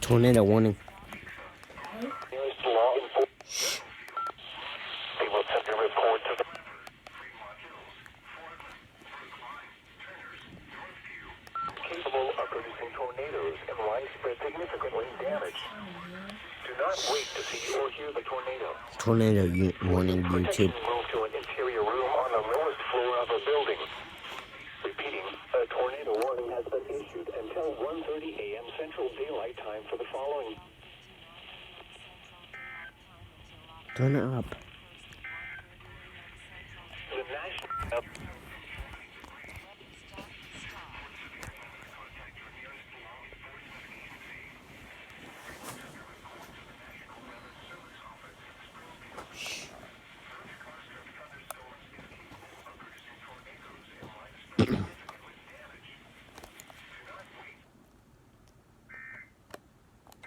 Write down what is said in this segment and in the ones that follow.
Tornado warning. Shh. They will send a report to the capable of producing tornadoes and widespread significant damage. Do not wait to see or hear the tornado. Tornado warning, Protection, YouTube. move to an interior room on the lowest floor of a building. Repeating, a tornado warning has been issued until 1:30 a.m. Central Daylight Time for the following. Turn it up. The national...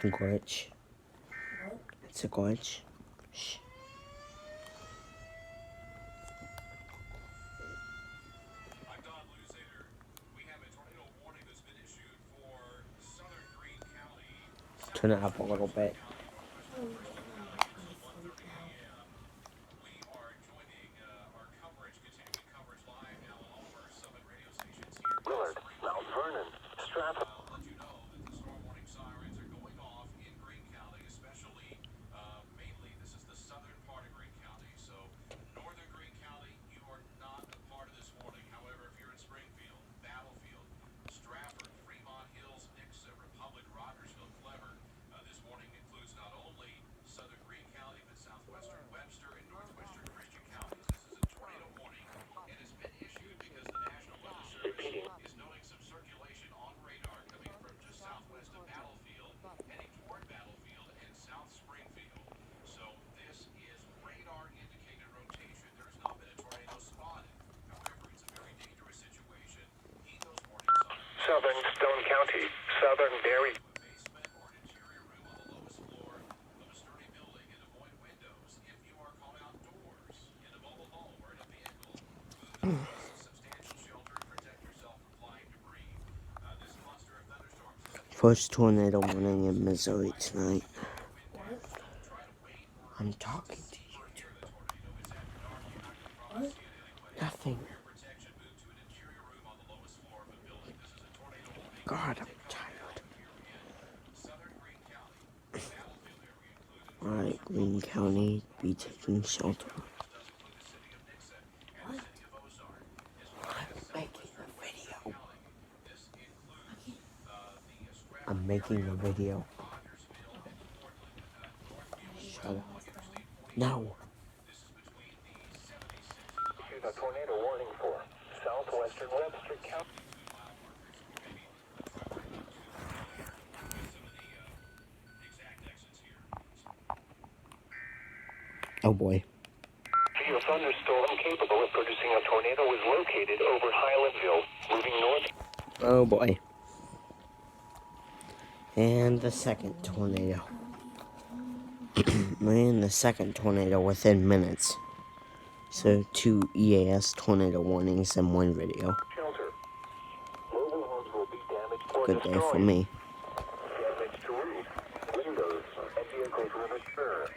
Glitch. It's a glitch. Shh. Turn it up a little bit. Willard, Mount Vernon, Stratford. Southern Stone County, Southern Berry. First tornado warning in Missouri tonight. I'm talking to YouTube. Nothing. God, I'm tired. Alright, Greene County, be taking shelter. I'm making a video. Shut up. No. Here's a tornado warning for southwestern Webster County. Oh boy. A thunderstorm capable of producing a tornado is located over Highlandville, moving north. Oh boy. And the second tornado. And the second tornado within minutes. So 2 EAS tornado warnings in one video. Shelter. Mobile homes will be damaged or Good day destroyed. for me. Damage to roof, windows, and vehicles will occur.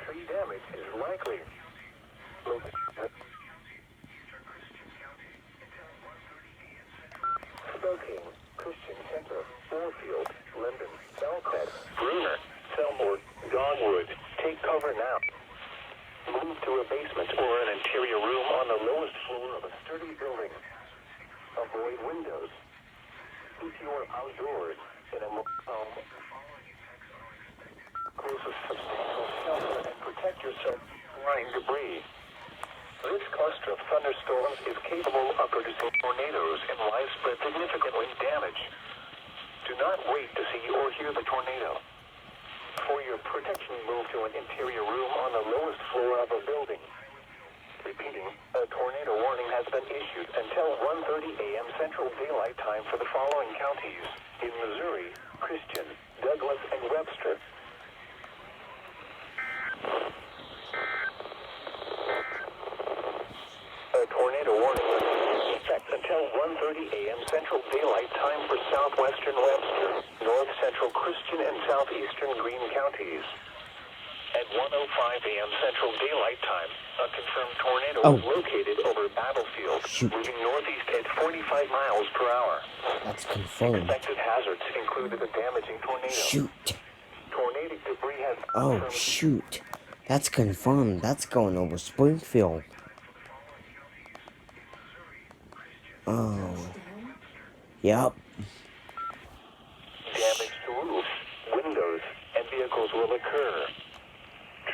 Tree damage is likely. Spokane, Christian Center, Moorfield, Linden, Belclad, Bruner, Selmore, Dogwood. Take cover now. Move to a basement or an interior room on the lowest floor of a sturdy building. Avoid windows. If you are outdoors in a mobile home, close a substantial shelter and protect yourself from flying debris. This cluster of thunderstorms is capable of producing tornadoes and widespread significant damage. Do not wait to see or hear the tornado. For your protection, move to an interior room on the lowest floor of a building. Repeating, a tornado warning has been issued until 1:30 a.m. Central Daylight Time for the following counties: in Missouri, Christian, Douglas, and Webster. A tornado warning was in effect until 1:30 a.m. Central Daylight Time for southwestern Webster, north central. central Christian and southeastern Greene counties. At 1:05 a.m. Central Daylight Time, a confirmed tornado was located over Battlefield, moving northeast at 45 miles per hour. That's confirmed. Expected hazards included a damaging tornado. Shoot. Tornadic debris has... Oh, shoot. That's confirmed. That's going over Springfield. Oh. Yep. Damage to roofs, windows, and vehicles will occur.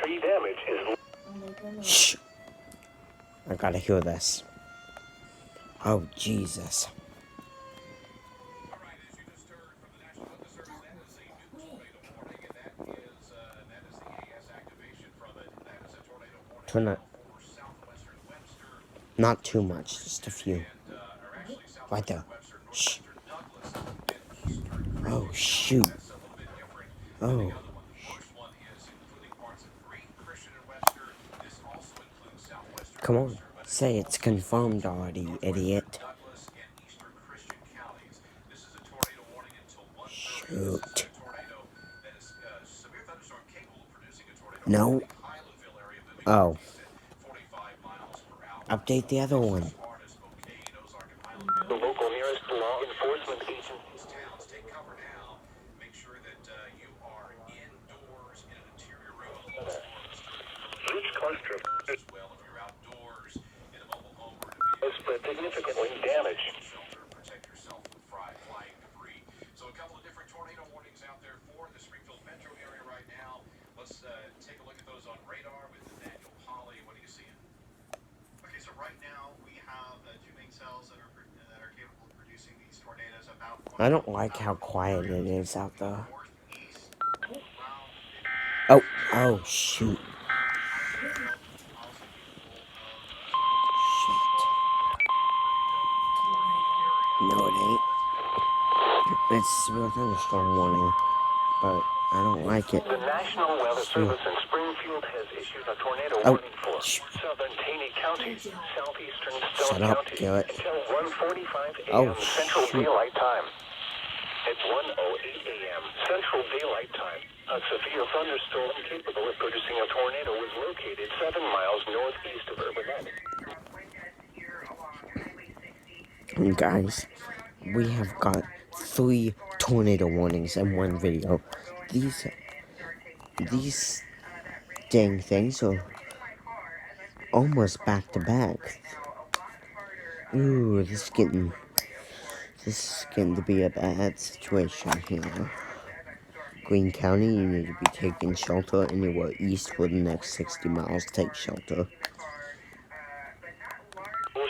Tree damage is... Shh. I gotta hear this. Oh, Jesus. Turn it. Not too much, just a few. Right there. Shh. Oh, shoot. Oh. Come on. Say it's confirmed already, idiot. Shoot. No. Oh. Update the other one. The local nearest law enforcement agencies take cover now. Make sure that you are indoors in an interior room. Each cluster as well if you're outdoors in a mobile home or has been significantly damaged. Protect yourself from flying debris. So a couple of different tornado warnings out there for the Springfield metro area right now. Let's take a look at those on radar with Daniel Polly. What are you seeing? Okay, so right now we have two main cells that are capable of producing these tornadoes. I don't like how quiet it is out there. Oh, oh, shoot. Shit. No, it ain't. It's a thunderstorm warning, but I don't like it. The National Weather Service in Springfield has issued a tornado warning for southern Taney County, southeastern Stone County, until 1:45 a.m. Central Daylight Time. At 1:08 a.m. Central Daylight Time, a severe thunderstorm capable of producing a tornado was located 7 miles northeast of Urban. And guys, we have got 3 tornado warnings in one video. These dang things are almost back to back. Ooh, this is getting to be a bad situation here. Greene County, you need to be taking shelter anywhere east for the next 60 miles. Take shelter.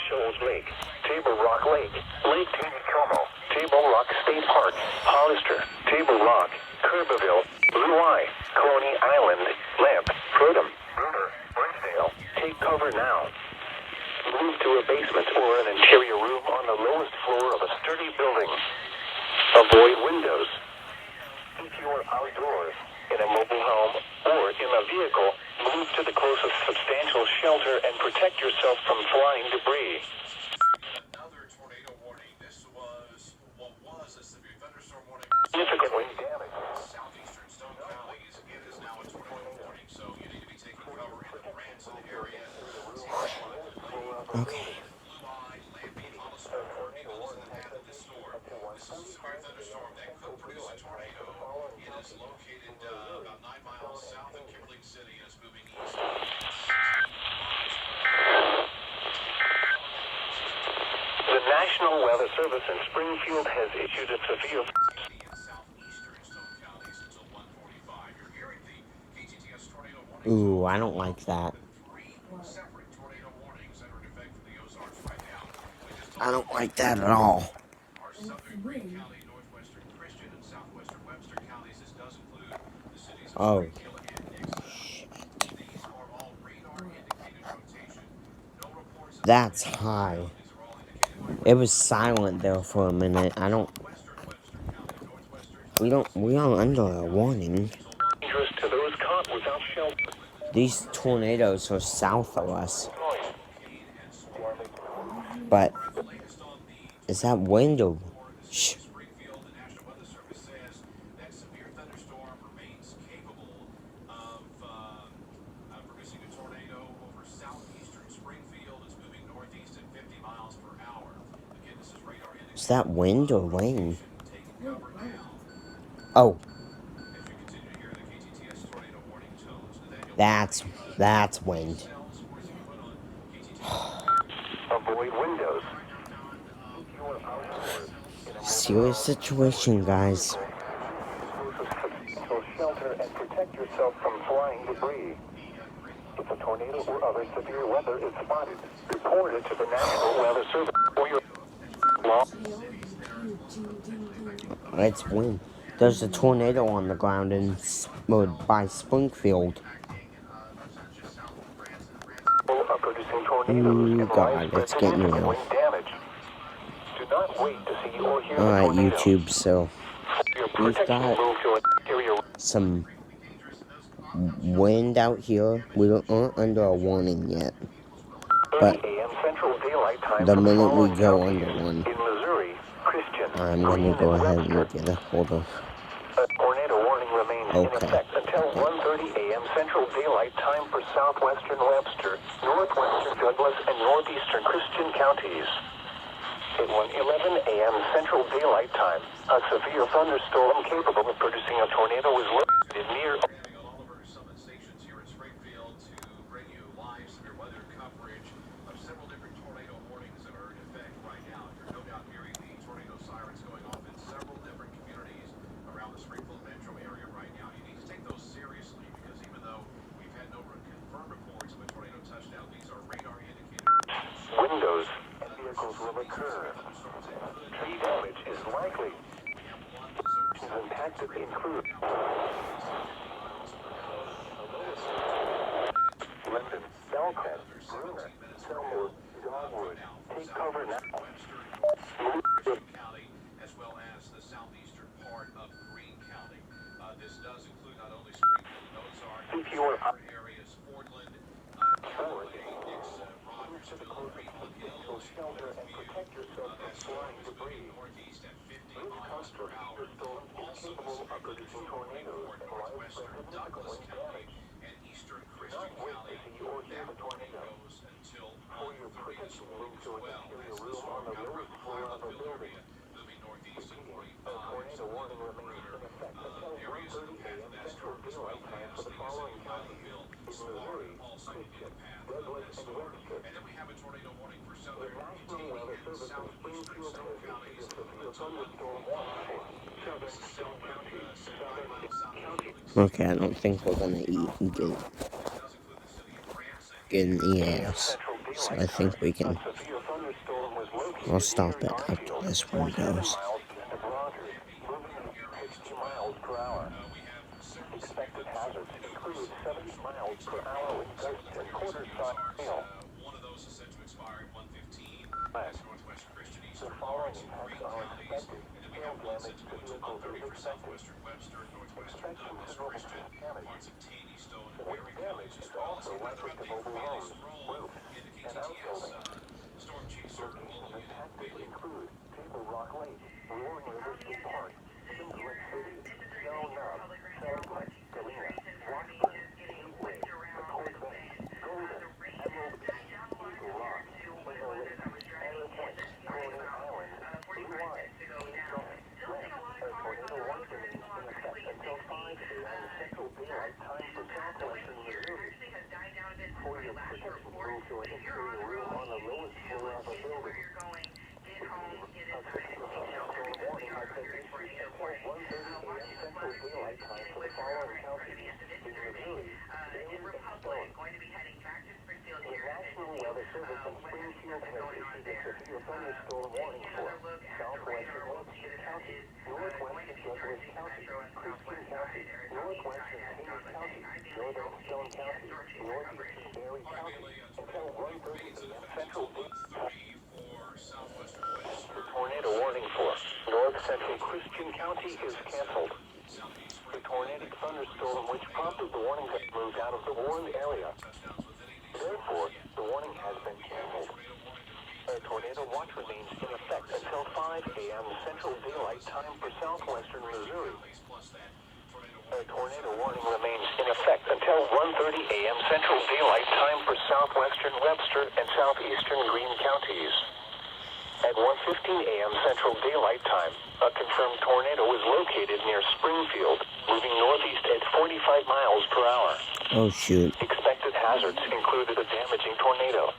Shoals Lake, Table Rock Lake, Lake Taneycomo, Table Rock State Park, Hollister, Table Rock, Kerberville, Blue Eye, Coney Island, Lamp, Frodham, Bruner, Bridgedale. Take cover now. Move to a basement or an interior room on the lowest floor of a sturdy building. Avoid windows. If you are outdoors, in a mobile home, or in a vehicle, move to the closest substantial shelter and protect yourself from flying debris. Another tornado warning. This was what was a severe thunderstorm warning. Significantly damaged. Southeastern Stone Counties. It is now a tornado warning, so you need to be taking cover in the Branson area. Okay. The National Weather Service in Springfield has issued a severe... Ooh, I don't like that. I don't like that at all. Oh. That's high. It was silent there for a minute. We are under a warning. These tornadoes are south of us. But is that wind or... Shh. that wind or rain? Oh. That's wind. Avoid windows. Serious situation, guys. Shelter and protect yourself from flying debris. If a tornado or other severe weather is spotted, report it to the National Weather Service or your law. It's wind. There's a tornado on the ground by Springfield. Are producing tornadoes Ooh, and God, widespread it's getting significant real. wind damage. Do not wait to see or hear the Alright, tornado. YouTube, so Your we've protection got move to an area. some wind out here. We aren't under a warning yet. 30 But a.m. Central Daylight Time the for the minute we following go counties. under one, In Missouri, Christian, I'm Green, gonna go and ahead and Webster. get a hold of. A tornado warning remains in Okay. effect until 1:30 a.m. Central Daylight Time for southwestern Webster, northwestern Douglas, and northeastern Christian counties. At 1:11 a.m. Central Daylight Time, a severe thunderstorm capable of producing a tornado was located near. All of our summit stations here in Springfield to bring you live severe weather coverage of several different tornado warnings that are in effect right now. You're no doubt hearing the tornado sirens going off in several different communities around the Springfield metro area right now. You need to take those seriously because even though we've had no confirmed reports of a tornado touchdown, these are radar indicators. Windows and vehicles will occur. Tree damage is likely. Impacted include Linden, Belknap, Bruner, Selwood, Dogwood. Take cover now. County, as well as the southeastern part of Greene County. This does include not only Springfield, Ozark, If you are areas, Fordland, forward, Dix, Rogersville, Greenwood Hills, shelter and protect yourself from flying debris. northeast at 50 This miles per constant hour. thunderstorm is capable of producing tornadoes and widespread significant wind damage. And eastern Do Christian not wait County. to see or hear the tornado. Goes until For your 1:30 this protection, morning move as to an well. interior As the room on storm the got lowest around floor of a Highfield building. area, moving northeast at Repeating, 45. a tornado warning remains in effect until 1:30 a.m. Central Daylight Time for the following counties. In Missouri, Christian, Douglas, and Webster. And then we have a tornado warning for The southern National Weather Service in Springfield has issued a severe thunderstorm warning for southern Stone County, southern county. Okay, I don't think we're gonna get in the ass. So I think we can. I'll stop it after this one goes. Expected hazards include 70 miles per hour wind gusts and quarter-sized hail. One of those is set to expire at 1:15 as northwest Christian, The eastern following Lawrence, and impacts Greene are counties. expected. And then we Hail have one set damage to to go until vehicles 1:30 is for expected. southwestern Webster, northwestern Expect Douglas, considerable Christian, damage. parts of Taney, Stone, and Wind Berry damage counties is as well. also Let's likely to update mobile for homes, roll roofs, in the and KTTS outbuildings. Storm Chief Sergeant Locations Logan impacted Bailey. include Table Rock Lake, Roaring River State Park, Simmswood City, Snow Nub, Selwood, Galena, Washburn, Gateway, McCoy Bay, Golden, Emerald Beach, Eagle Rock, Window Lake, Anna Point, Colonial Island, Blue Line, Kingston, Grant. A tornado watch remains in effect until 5 a.m. Central Daylight Time for southwestern Missouri. For your protection, move to an interior room on the lowest floor of a building. A thunderstorm warning has been issued until 1:30 a.m. Central Daylight Time for the following counties. In Missouri, Salem and Stone. The National Weather Service in Springfield has issued a severe thunderstorm warning for southwestern Webster County, northwestern Douglas County, Christian County, northwestern Hayes County, northern Stone County, northeastern Berry County, until 1:30 a.m. Central Daylight Time. The tornado warning for north central Christian County is canceled. The tornadic thunderstorm which prompted the warning has moved out of the warned area. Therefore, the warning has been canceled. A tornado watch remains in effect until 5 a.m. Central Daylight Time for southwestern Missouri. A tornado warning remains in effect until 1:30 a.m. Central Daylight Time for southwestern Webster and southeastern Greene counties. A At 1:15 a.m. Central Daylight Time, a confirmed tornado was located near Springfield, moving northeast at 45 miles per hour. Oh, shoot. Expected hazards included a damaging tornado.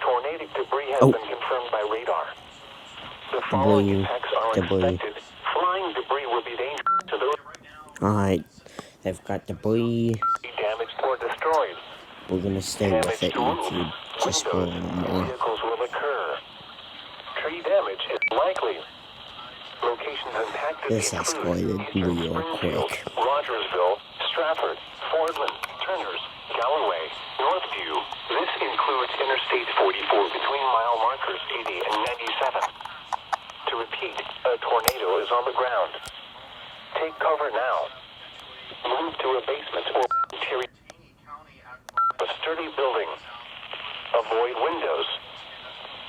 Tornadic debris has been confirmed by radar. The following effects are expected. Flying debris will be dangerous to those Alright, they've got debris. damaged or destroyed. We're gonna stay with it, YouTube, just for a little more. Vehicles will occur. Tree damage is likely. Locations impacted This include escalated Eastern real Springfield, quick. Rogersville, Stratford, Fordland, Turners, Galloway, Northview. This includes Interstate 44 between mile markers 80 and 97. To repeat, a tornado is on the ground. Take cover now. Move to a basement or interior a sturdy building. Avoid windows.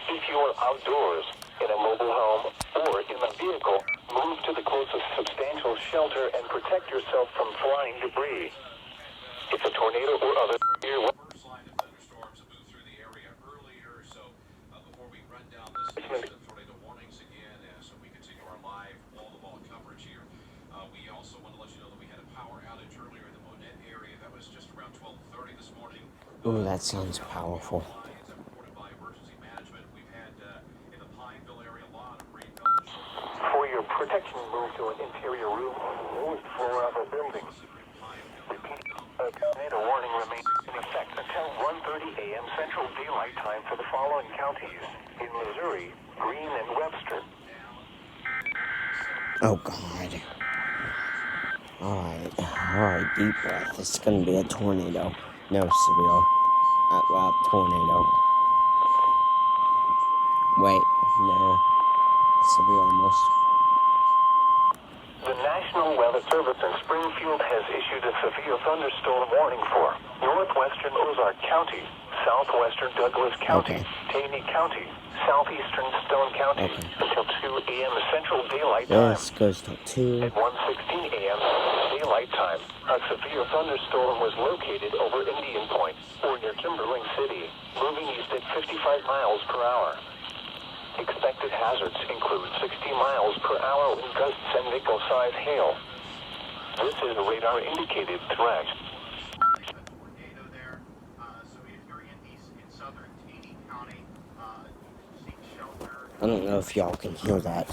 If you are outdoors, in a mobile home, or in a vehicle, move to the closest substantial shelter and protect yourself from flying debris. If a tornado or other First line of thunderstorms have moved through the area earlier, so before we run down this list of tornado warnings again, so we continue our live wall-to-wall coverage here, we also want to let you know that we had a power outage earlier in the Monette area. That was just around 12:30 this morning. Ooh, that sounds powerful. Reported by emergency management. We've had in the Pineville area a lot of rain. For your protection, move to an interior room on the lowest floor of a building. Repeat, a tornado warning remains in effect until 1:30 a.m. Central Daylight Time for the following counties. In Missouri, Greene and Webster. Oh, God. Alright, deep breath. It's gonna be a tornado. No, surreal. Well, tornado. Wait, no. Surreal almost. The National Weather Service in Springfield has issued a severe thunderstorm warning for northwestern Ozark County, southwestern Douglas County, Taney County, southeastern Stone County, until 2 a.m. Central Daylight Time. This goes till 2. At 1:16 a.m. Daylight Time, a severe thunderstorm was located over Indian Point, or near Kimberling City, moving east at 55 miles per hour. Expected hazards include 60 miles per hour wind gusts and nickel-sized hail. This is a radar-indicated threat. A tornado there, so if you're in southern Taney County, seek shelter. I don't know if y'all can hear that.